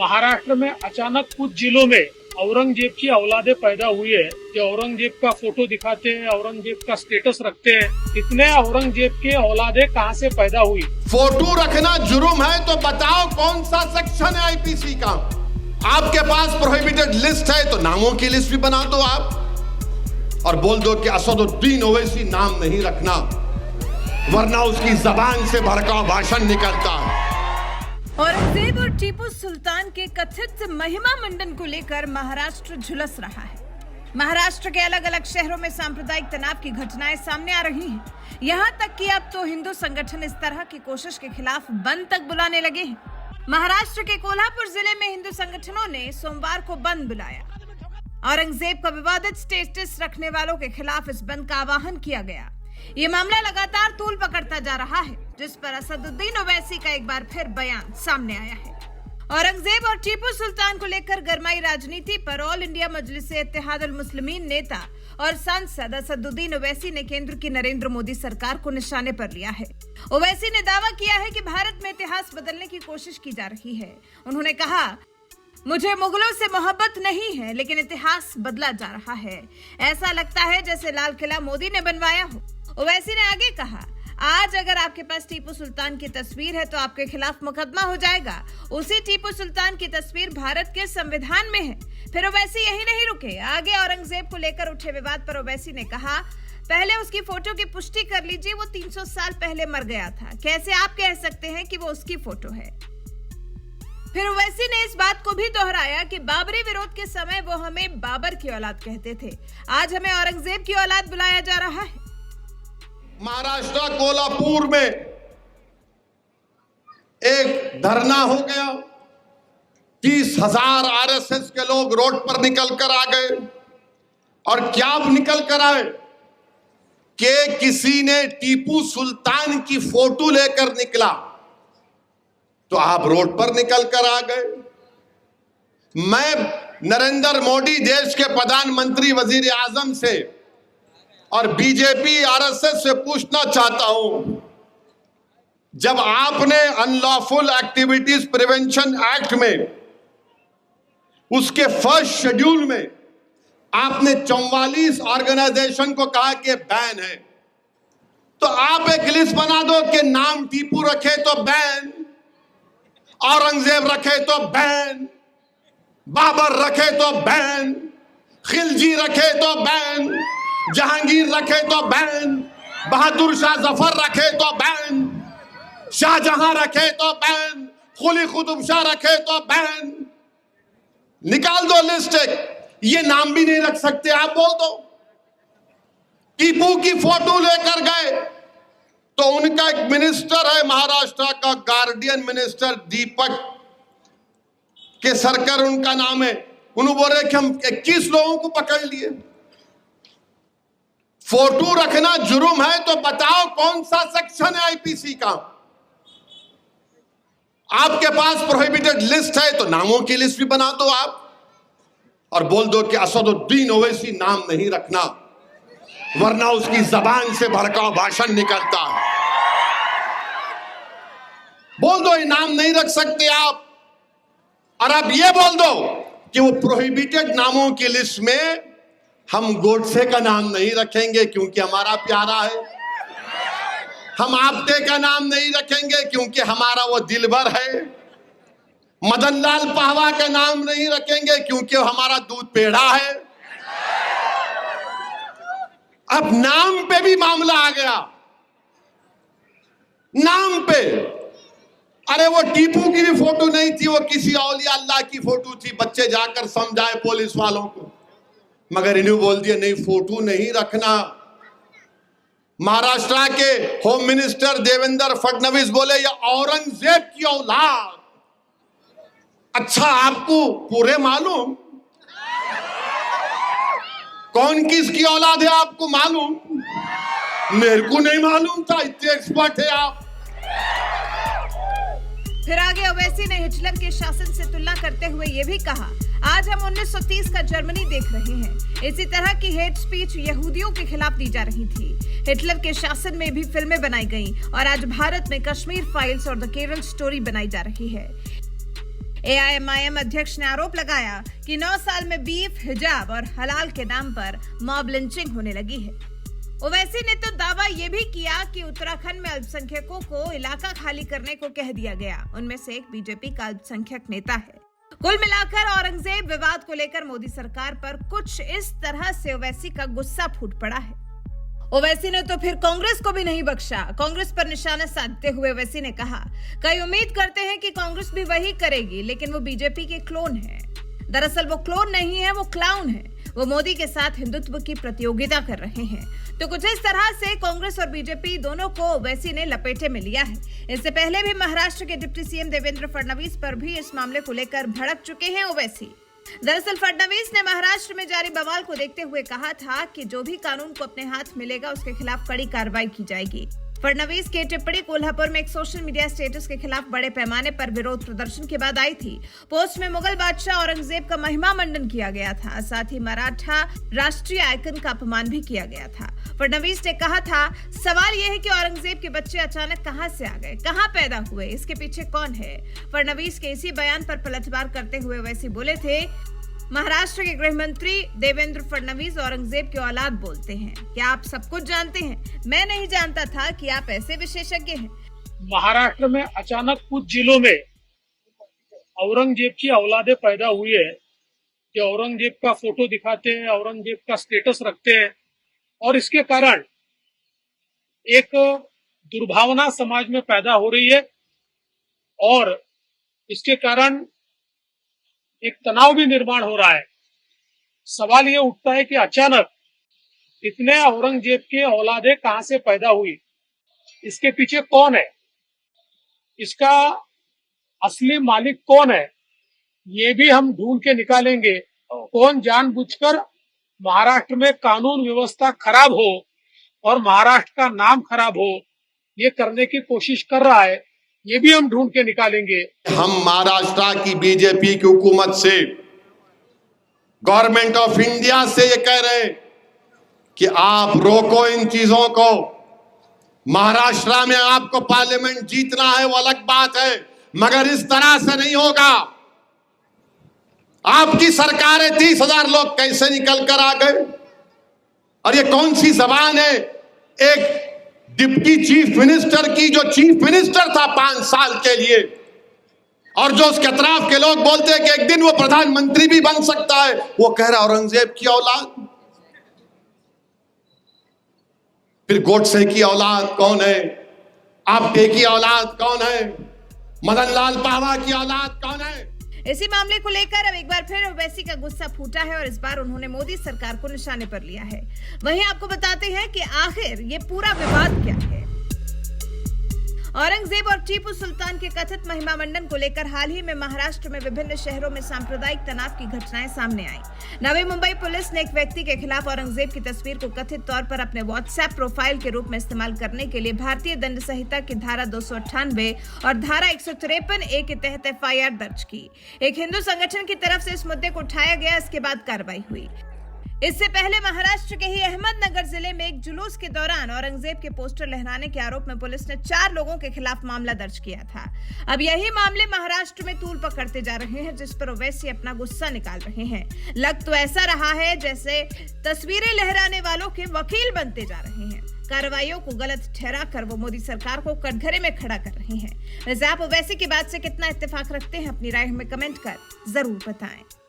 महाराष्ट्र में अचानक कुछ जिलों में औरंगजेब की औलादे पैदा हुई है। जो औरंगजेब का फोटो दिखाते हैं, औरंगजेब का स्टेटस रखते हैं। इतने औरंगजेब के औलादे कहाँ से पैदा हुई? फोटो रखना जुर्म है तो बताओ कौन सा सेक्शन है आईपीसी का? आपके पास प्रोहिबिटेड लिस्ट है तो नामों की लिस्ट भी बना दो आप और बोल दो कि असदुद्दीन ओवैसी नाम नहीं रखना, वरना उसकी जबान से भड़काऊ भाषण निकलता है। औरंगजेब और टीपू सुल्तान के कथित महिमा मंडन को लेकर महाराष्ट्र झुलस रहा है। महाराष्ट्र के अलग अलग शहरों में सांप्रदायिक तनाव की घटनाएं सामने आ रही हैं। यहाँ तक कि अब तो हिंदू संगठन इस तरह की कोशिश के खिलाफ बंद तक बुलाने लगे हैं। महाराष्ट्र के कोल्हापुर जिले में हिंदू संगठनों ने सोमवार को बंद बुलाया। औरंगजेब का विवादित स्टेटस रखने वालों के खिलाफ इस बंद का आह्वान किया गया। ये मामला लगातार तूल पकड़ता जा रहा है, जिस पर असदुद्दीन ओवैसी का एक बार फिर बयान सामने आया है। औरंगजेब और टीपू सुल्तान को लेकर गरमाई राजनीति पर ऑल इंडिया मजलिस-ए-इत्तेहादुल मुस्लिमीन नेता और सांसद असदुद्दीन ओवैसी ने केंद्र की नरेंद्र मोदी सरकार को निशाने पर लिया है। ओवैसी ने दावा किया है कि भारत में इतिहास बदलने की कोशिश की जा रही है। उन्होंने कहा, मुझे मुगलों से मोहब्बत नहीं है, लेकिन इतिहास बदला जा रहा है। ऐसा लगता है जैसे लाल किला मोदी ने बनवाया हो। ओवैसी ने आगे कहा, आज अगर आपके पास टीपू सुल्तान की तस्वीर है तो आपके खिलाफ मुकदमा हो जाएगा। उसी टीपू सुल्तान की तस्वीर भारत के संविधान में है। फिर ओवैसी यही नहीं रुके, आगे औरंगजेब को लेकर उठे विवाद पर ओवैसी ने कहा, पहले उसकी फोटो की पुष्टि कर लीजिए, वो 300 साल पहले मर गया था। कैसे आप कह सकते हैं कि वो उसकी फोटो है? फिर ओवैसी ने इस बात को भी दोहराया कि बाबरी विरोध के समय वो हमें बाबर की औलाद कहते थे, आज हमें औरंगजेब की औलाद बुलाया जा रहा है। महाराष्ट्र कोल्हापुर में एक धरना हो गया। 30,000 आरएसएस के लोग रोड पर निकल कर आ गए और क्या निकल कर आए कि किसी ने टीपू सुल्तान की फोटो लेकर निकला तो आप रोड पर निकल कर आ गए। मैं नरेंद्र मोदी देश के प्रधानमंत्री वजीर आजम से और बीजेपी आरएसएस से पूछना चाहता हूं, जब आपने अनलॉफुल एक्टिविटीज प्रिवेंशन एक्ट में उसके फर्स्ट शेड्यूल में आपने 44 ऑर्गेनाइजेशन को कहा कि बैन है, तो आप एक लिस्ट बना दो कि नाम टीपू रखे तो बैन, औरंगजेब रखे तो बैन, बाबर रखे तो बैन, खिलजी रखे तो बैन, जहांगीर रखे तो बैन, बहादुर शाह जफर रखे तो बैन, शाहजहां रखे तो बैन, कुली कुतुब शाह रखे तो बैन। निकाल दो लिस्ट। ये नाम भी नहीं रख सकते आप, बोल दो। टीपू की फोटो लेकर गए तो उनका एक मिनिस्टर है महाराष्ट्र का, गार्डियन मिनिस्टर दीपक केसरकर उनका नाम है। उन्होंने बोले कि हम 21 लोगों को पकड़ लिए। फोटो रखना जुर्म है तो बताओ कौन सा सेक्शन है आईपीसी का? आपके पास प्रोहिबिटेड लिस्ट है तो नामों की लिस्ट भी बना दो आप और बोल दो कि असदुद्दीन ओवैसी नाम नहीं रखना, वरना उसकी जबान से भड़काऊ भाषण निकलता है। बोल दो ये नाम नहीं रख सकते आप, और आप ये बोल दो कि वो प्रोहिबिटेड नामों की लिस्ट में हम गोडसे का नाम नहीं रखेंगे क्योंकि हमारा प्यारा है, हम आपटे का नाम नहीं रखेंगे क्योंकि हमारा वो दिलबर है, मदन लाल पाहवा का नाम नहीं रखेंगे क्योंकि हमारा दूध पेड़ा है। अब नाम पे भी मामला आ गया, नाम पे। अरे वो टीपू की भी फोटो नहीं थी, वो किसी औलिया अल्लाह की फोटो थी। बच्चे जाकर समझाए पुलिस वालों को, मगर इन्होंने बोल दिया नहीं, फोटो नहीं रखना। महाराष्ट्र के होम मिनिस्टर देवेंद्र फडणवीस बोले ये औरंगजेब की औलाद। अच्छा, आपको पूरे मालूम कौन किसकी औलाद है? आपको मालूम? मेरे को नहीं मालूम था, इतने एक्सपर्ट है आप। फिर आगे ओवैसी ने हिटलर के शासन से तुलना करते हुए ये भी कहा, आज हम 1930 का जर्मनी देख रहे हैं। इसी तरह की हेट स्पीच यहूदियों के खिलाफ दी जा रही थी। हिटलर के शासन में भी फिल्में बनाई गईं और आज भारत में कश्मीर फाइल्स और द केरल स्टोरी बनाई जा रही है। एआईएमआईएम अध्यक्ष ने आरोप लगाया कि 9 साल में बीफ, हिजाब और हलाल के नाम पर मॉब लिंचिंग होने लगी है। ओवैसी ने तो दावा यह भी किया कि उत्तराखंड में अल्पसंख्यकों को इलाका खाली करने को कह दिया गया। उनमें से एक बीजेपी का अल्पसंख्यक नेता है। कुल मिलाकर औरंगजेब विवाद को लेकर मोदी सरकार पर कुछ इस तरह से ओवैसी का गुस्सा फूट पड़ा है। ओवैसी ने तो फिर कांग्रेस को भी नहीं बख्शा। कांग्रेस पर निशाना साधते हुए ओवैसी ने कहा, कई उम्मीद करते हैं कि कांग्रेस भी वही करेगी, लेकिन वो बीजेपी के क्लोन है। दरअसल वो क्लोन नहीं है, वो क्लाउन है। वो मोदी के साथ हिंदुत्व की प्रतियोगिता कर रहे हैं। तो कुछ इस तरह से कांग्रेस और बीजेपी दोनों को ओवैसी ने लपेटे में लिया है। इससे पहले भी महाराष्ट्र के डिप्टी सीएम देवेंद्र फडणवीस पर भी इस मामले को लेकर भड़क चुके हैं ओवैसी। दरअसल फडणवीस ने महाराष्ट्र में जारी बवाल को देखते हुए कहा था कि जो भी कानून को अपने हाथ मिलेगा उसके खिलाफ कड़ी कार्रवाई की जाएगी। फडणवीस की टिप्पणी कोल्हापुर में एक सोशल मीडिया स्टेटस के खिलाफ बड़े पैमाने पर विरोध प्रदर्शन के बाद आई थी। पोस्ट में मुगल बादशाह औरंगजेब का महिमा मंडन किया गया था, साथ ही मराठा राष्ट्रीय आइकन का अपमान भी किया गया था। फडणवीस ने कहा था, सवाल यह है कि औरंगजेब के बच्चे अचानक कहां से आ गए, कहां पैदा हुए, इसके पीछे कौन है। फडणवीस के इसी बयान पर पलटवार करते हुए वैसे बोले थे, महाराष्ट्र के गृह मंत्री देवेंद्र फडणवीस औरंगजेब की औलाद बोलते हैं। क्या आप सब कुछ जानते हैं? मैं नहीं जानता था कि आप ऐसे विशेषज्ञ हैं। महाराष्ट्र में अचानक कुछ जिलों में औरंगजेब की औलादे पैदा हुई है, जो औरंगजेब का फोटो दिखाते हैं, औरंगजेब का स्टेटस रखते हैं, और इसके कारण एक दुर्भावना समाज में पैदा हो रही है और इसके कारण एक तनाव भी निर्माण हो रहा है। सवाल ये उठता है कि अचानक इतने औरंगजेब के औलादे कहां से पैदा हुई, इसके पीछे कौन है, इसका असली मालिक कौन है, ये भी हम ढूंढ के निकालेंगे। कौन जानबूझकर महाराष्ट्र में कानून व्यवस्था खराब हो और महाराष्ट्र का नाम खराब हो, ये करने की कोशिश कर रहा है, ये भी हम ढूंढ के निकालेंगे। हम महाराष्ट्र की बीजेपी की हुकूमत से, गवर्नमेंट ऑफ इंडिया से ये कह रहे हैं कि आप रोको इन चीजों को। महाराष्ट्र में आपको पार्लियामेंट जीतना है वो अलग बात है, मगर इस तरह से नहीं होगा। आपकी सरकार है, 30,000 लोग कैसे निकल कर आ गए? और ये कौन सी जबान है एक डिप्टी चीफ मिनिस्टर की, जो चीफ मिनिस्टर था 5 साल के लिए, और जो उसके अतराफ के लोग बोलते हैं कि एक दिन वो प्रधानमंत्री भी बन सकता है, वो कह रहा औरंगजेब की औलाद। फिर गोडसे की औलाद कौन है? आप्टे की औलाद कौन है? मदन लाल पावा की औलाद कौन है? इसी मामले को लेकर अब एक बार फिर ओवैसी का गुस्सा फूटा है और इस बार उन्होंने मोदी सरकार को निशाने पर लिया है। वहीं आपको बताते हैं कि आखिर ये पूरा विवाद क्या है। औरंगजेब और टीपू सुल्तान के कथित महिमा मंडन को लेकर हाल ही में महाराष्ट्र में विभिन्न शहरों में सांप्रदायिक तनाव की घटनाएं सामने आई। नवी मुंबई पुलिस ने एक व्यक्ति के खिलाफ औरंगजेब की तस्वीर को कथित तौर पर अपने व्हाट्सएप प्रोफाइल के रूप में इस्तेमाल करने के लिए भारतीय दंड संहिता की धारा 298 और धारा 153A के तहत FIR दर्ज की। एक हिंदू संगठन की तरफ से इस मुद्दे को उठाया गया, इसके बाद कार्रवाई हुई। इससे पहले महाराष्ट्र के ही अहमदनगर जिले में एक जुलूस के दौरान औरंगजेब के पोस्टर लहराने के आरोप में पुलिस ने 4 लोगों के खिलाफ मामला दर्ज किया था। अब यही मामले महाराष्ट्र में तूल पकड़ते जा रहे हैं, जिस पर ओवैसी अपना गुस्सा निकाल रहे हैं। लग तो ऐसा रहा है जैसे तस्वीरें लहराने वालों के वकील बनते जा रहे हैं। कार्रवाइयों को गलत ठहरा कर वो मोदी सरकार को कटघरे में खड़ा कर रहे हैं। वैसे आप ओवैसी की बात से कितना इत्तेफाक रखते हैं, अपनी राय हमें कमेंट कर जरूर बताएं।